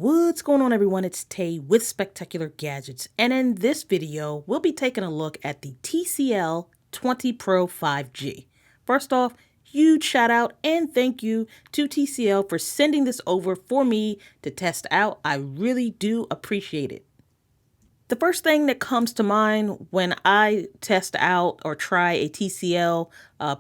What's going on, everyone? It's Tay with Spectacular Gadgets, and in this video we'll be taking a look at the TCL 20 Pro 5G. First off, huge shout out and thank you to TCL for sending this over for me to test out. I really do appreciate it. The first thing that comes to mind when I test out or try a TCL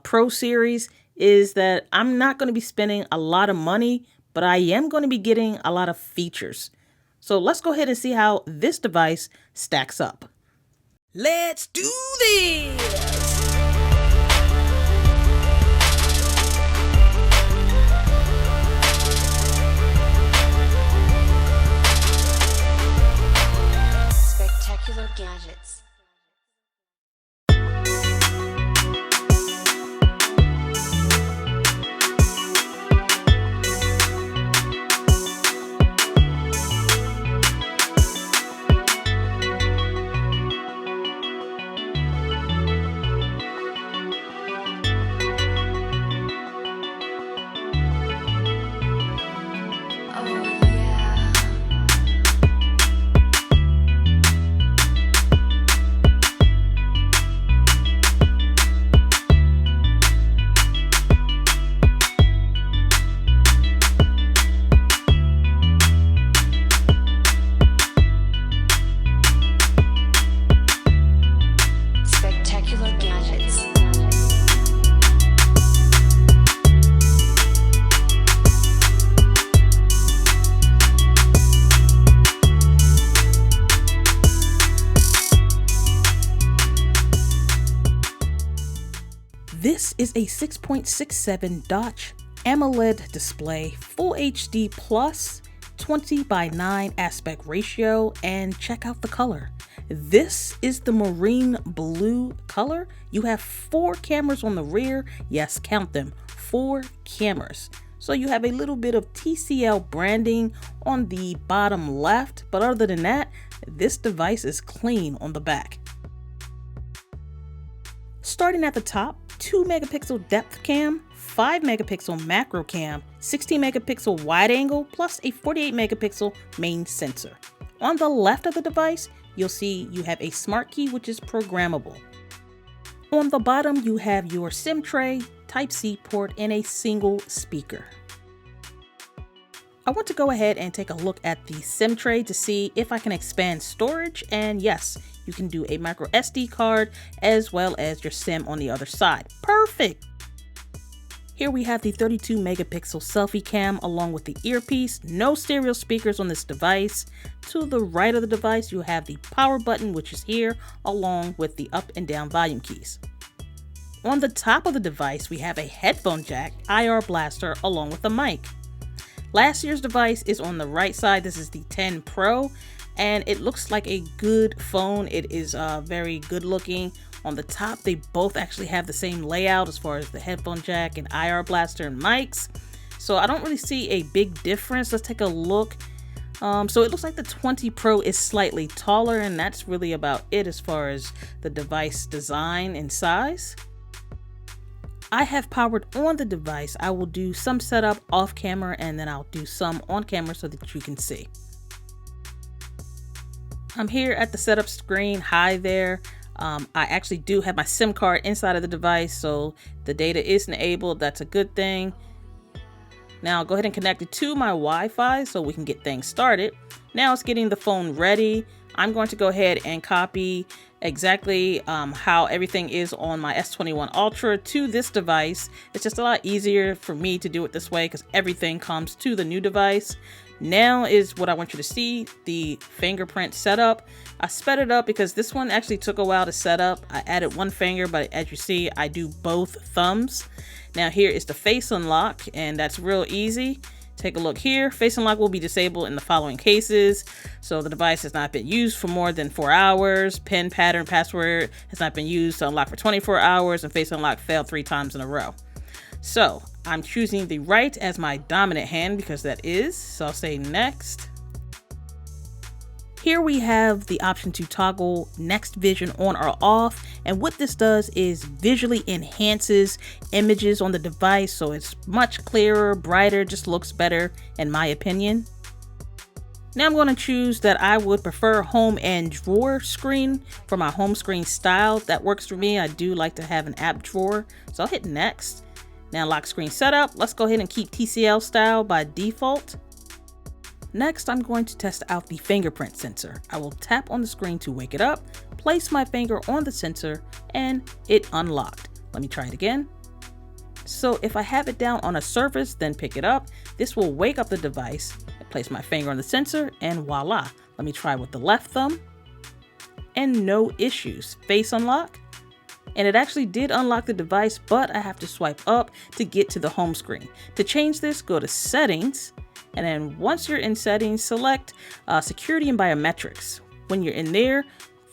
Pro series is that I'm not going to be spending a lot of money, but I am going to be getting a lot of features. So let's go ahead and see how this device stacks up. Let's do this! Spectacular Gadgets. This is a 6.67 Notch AMOLED display, Full HD plus, 20:9 aspect ratio, and check out the color. This is the marine blue color. You have 4 cameras on the rear. Yes, count them, 4 cameras. So you have a little bit of TCL branding on the bottom left, but other than that, this device is clean on the back. Starting at the top, 2 megapixel depth cam, 5 megapixel macro cam, 16 megapixel wide angle, plus a 48 megapixel main sensor. On the left of the device, you'll see you have a smart key, which is programmable. On the bottom, you have your SIM tray, Type-C port, and a single speaker. I want to go ahead and take a look at the SIM tray to see if I can expand storage, and yes, you can do a micro SD card as well as your SIM on the other side. Perfect! Here we have the 32 megapixel selfie cam along with the earpiece. No stereo speakers on this device. To the right of the device, you have the power button, which is here, along with the up and down volume keys. On the top of the device, we have a headphone jack, IR blaster, along with a mic. Last year's device is on the right side. This is the 10 Pro, and it looks like a good phone. It is very good looking. On the top, they both actually have the same layout as far as the headphone jack and IR blaster and mics. So I don't really see a big difference. Let's take a look. So it looks like the 20 Pro is slightly taller, and that's really about it as far as the device design and size. I have powered on the device. I will do some setup off camera and then I'll do some on camera so that you can see. I'm here at the setup screen. Hi there. I actually do have my SIM card inside of the device, so the data is enabled. That's a good thing. Now I'll go ahead and connect it to my Wi-Fi so we can get things started. Now it's getting the phone ready. I'm going to go ahead and copy exactly how everything is on my S21 Ultra to this device. It's just a lot easier for me to do it this way because everything comes to the new device. Now is what I want you to see, the fingerprint setup. I sped it up because this one actually took a while to set up. I added one finger, but as you see, I do both thumbs. Now here is the face unlock, and that's real easy. Take a look here. Face unlock will be disabled in the following cases. So the device has not been used for more than 4 hours. Pin pattern password has not been used to unlock for 24 hours, and face unlock failed 3 times in a row. So I'm choosing the right as my dominant hand because that is. So I'll say next. Here we have the option to toggle Next Vision on or off, and what this does is visually enhances images on the device, so it's much clearer, brighter, just looks better in my opinion. Now I'm going to choose that I would prefer home and drawer screen for my home screen style. That works for me. I do like to have an app drawer. So I'll hit next. Now lock screen setup. Let's go ahead and keep TCL style by default. Next, I'm going to test out the fingerprint sensor. I will tap on the screen to wake it up, place my finger on the sensor, and it unlocked. Let me try it again. So if I have it down on a surface, then pick it up, this will wake up the device. Place my finger on the sensor and voila. Let me try with the left thumb and no issues. Face unlock. And it actually did unlock the device, but I have to swipe up to get to the home screen. To change this, go to settings. And then once you're in settings, select security and biometrics. When you're in there,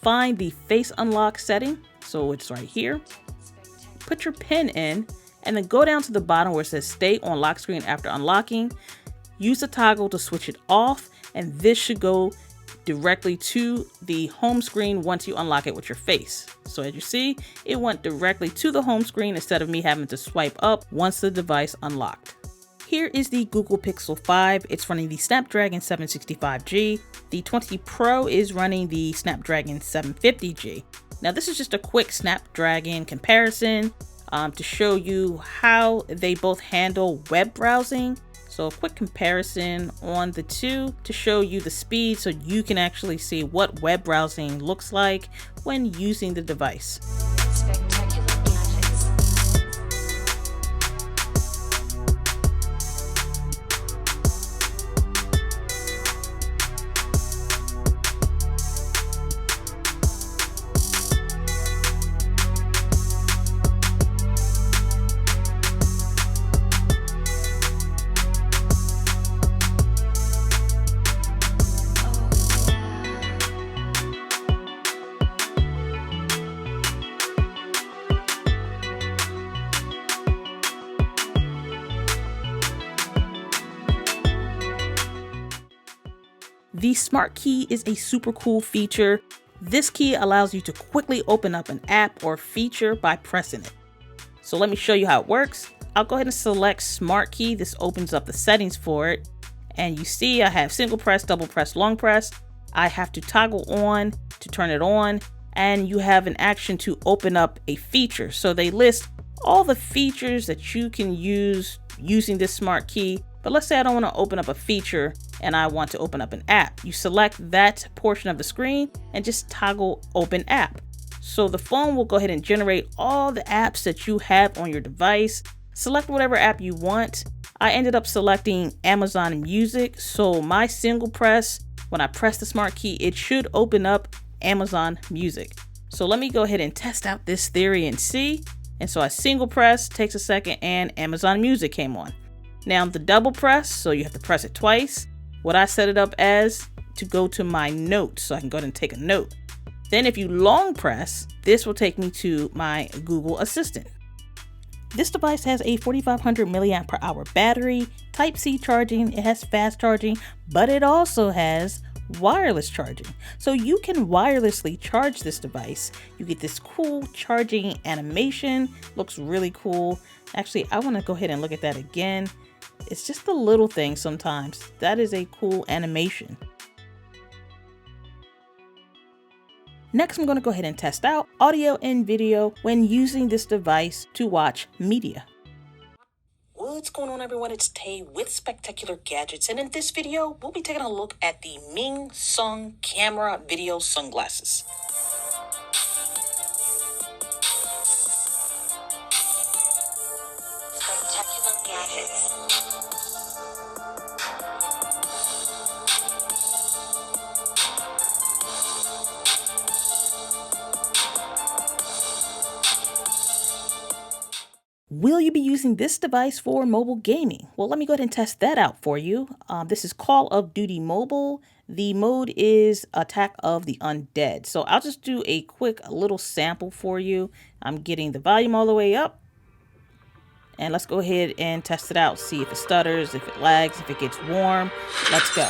find the face unlock setting. So it's right here. Put your PIN in and then go down to the bottom where it says stay on lock screen after unlocking. Use the toggle to switch it off, and this should go directly to the home screen once you unlock it with your face. So as you see, it went directly to the home screen instead of me having to swipe up once the device unlocked. Here is the Google Pixel 5. It's running the Snapdragon 765G. The 20 Pro is running the Snapdragon 750G. Now this is just a quick Snapdragon comparison to show you how they both handle web browsing. So a quick comparison on the two to show you the speed so you can actually see what web browsing looks like when using the device. Spectacular gadgets. The Smart Key is a super cool feature. This key allows you to quickly open up an app or feature by pressing it. So let me show you how it works. I'll go ahead and select Smart Key. This opens up the settings for it. And you see I have single press, double press, long press. I have to toggle on to turn it on. And you have an action to open up a feature. So they list all the features that you can use using this Smart Key. But let's say I don't want to open up a feature and I want to open up an app. You select that portion of the screen and just toggle open app. So the phone will go ahead and generate all the apps that you have on your device. Select whatever app you want. I ended up selecting Amazon Music. So my single press, when I press the Smart Key, it should open up Amazon Music. So let me go ahead and test out this theory and see. And so I single press, takes a second, and Amazon Music came on. Now the double press, so you have to press it twice. What I set it up as to go to my notes, so I can go ahead and take a note. Then if you long press, this will take me to my Google Assistant. This device has a 4500 milliamp per hour battery, Type-C charging, it has fast charging, but it also has wireless charging. So you can wirelessly charge this device. You get this cool charging animation, looks really cool. Actually, I want to go ahead and look at that again. It's just the little things sometimes. That is a cool animation. Next, I'm going to go ahead and test out audio and video when using this device to watch media. What's going on, everyone? It's Tay with Spectacular Gadgets, and in this video, we'll be taking a look at the Ming Sung camera video sunglasses. Spectacular gadgets. Will you be using this device for mobile gaming? Well, let me go ahead and test that out for you. This is Call of Duty Mobile. The mode is Attack of the Undead. So I'll just do a quick little sample for you. I'm getting the volume all the way up. And let's go ahead and test it out. See if it stutters, if it lags, if it gets warm. Let's go.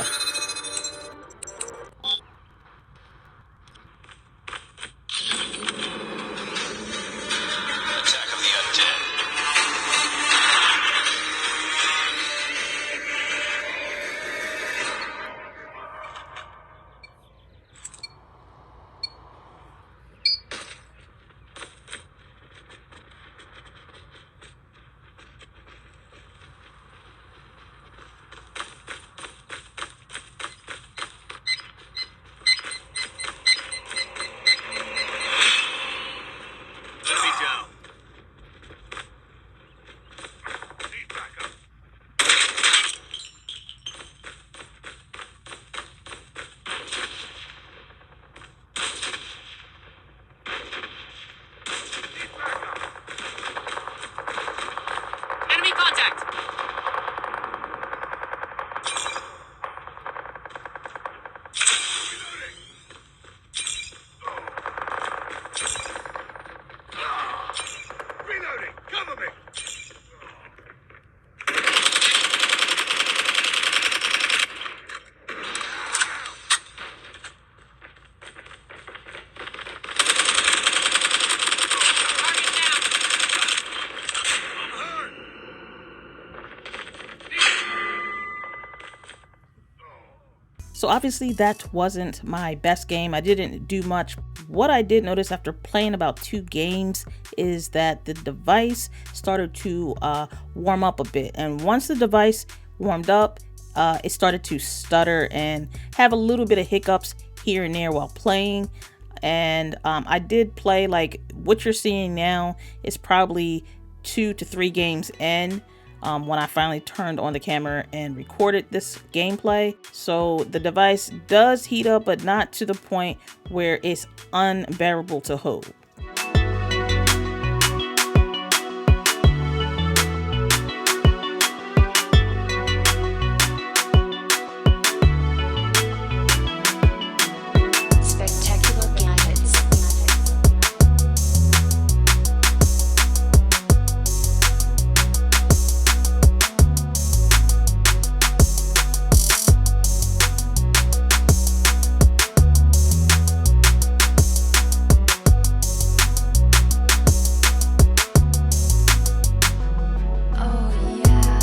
So obviously that wasn't my best game. I didn't do much. What I did notice after playing about 2 games is that the device started to warm up a bit. And once the device warmed up, it started to stutter and have a little bit of hiccups here and there while playing. And I did play, like what you're seeing now is probably 2 to 3 games in. When I finally turned on the camera and recorded this gameplay. So the device does heat up, but not to the point where it's unbearable to hold. Spectacular gadgets. Oh yeah.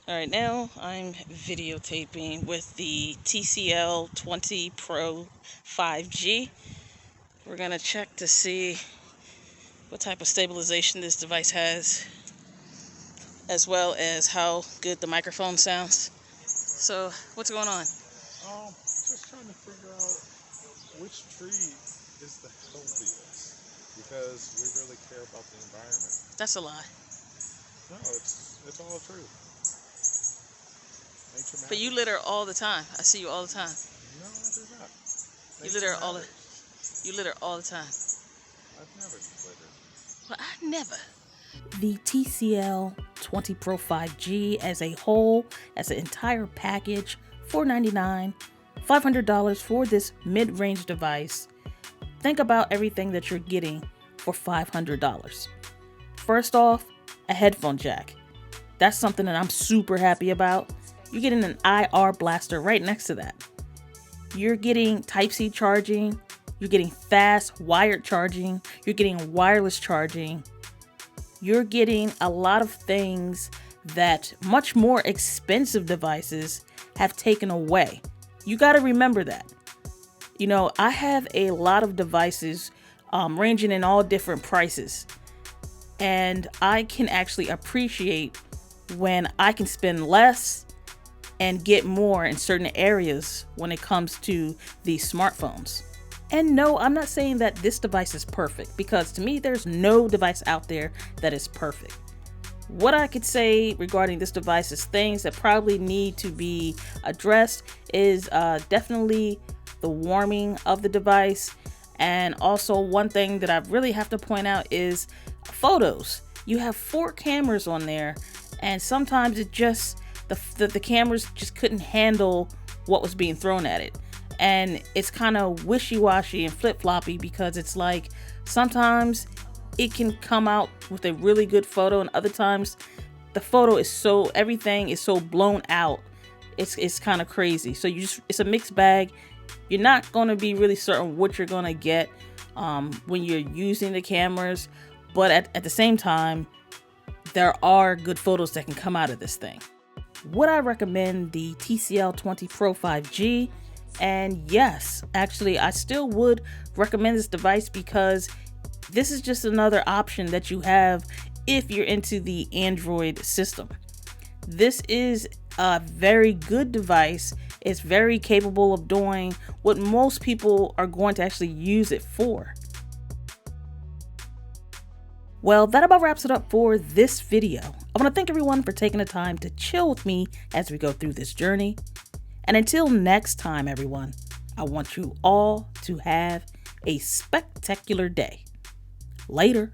All right, now I'm videotaping with the TCL 20 Pro 5G. We're gonna check to see what type of stabilization this device has, as well as how good the microphone sounds. So, what's going on? Just trying to figure out which tree is the healthiest, because we really care about the environment. That's a lie. No, it's all true. Nature matters. But you litter all the time. I see you all the time. No, I do not. You Nature litter all the matters. you litter all the time. I've never littered. Well, I never. The TCL 20 Pro 5G as a whole, as an entire package, $499, $500 for this mid-range device. Think about everything that you're getting for $500. First off, a headphone jack. That's something that I'm super happy about. You're getting an IR blaster right next to that. You're getting Type-C charging. You're getting fast wired charging. You're getting wireless charging. You're getting a lot of things that much more expensive devices have taken away. You got to remember that. You know, I have a lot of devices ranging in all different prices. And I can actually appreciate when I can spend less and get more in certain areas when it comes to these smartphones. And no, I'm not saying that this device is perfect, because to me, there's no device out there that is perfect. What I could say regarding this device is things that probably need to be addressed is definitely the warming of the device. And also one thing that I really have to point out is photos. You have 4 cameras on there, and sometimes it just, the cameras just couldn't handle what was being thrown at it. And it's kind of wishy-washy and flip-floppy, because it's like sometimes it can come out with a really good photo, and other times the photo is everything is so blown out. It's kind of crazy. So it's a mixed bag. You're not going to be really certain what you're going to get when you're using the cameras, but at the same time, there are good photos that can come out of this thing. Would I recommend the TCL 20 Pro 5G? And yes, actually, I still would recommend this device, because this is just another option that you have if you're into the Android system. This is a very good device. It's very capable of doing what most people are going to actually use it for. Well, that about wraps it up for this video. I want to thank everyone for taking the time to chill with me as we go through this journey. And until next time, everyone, I want you all to have a spectacular day. Later.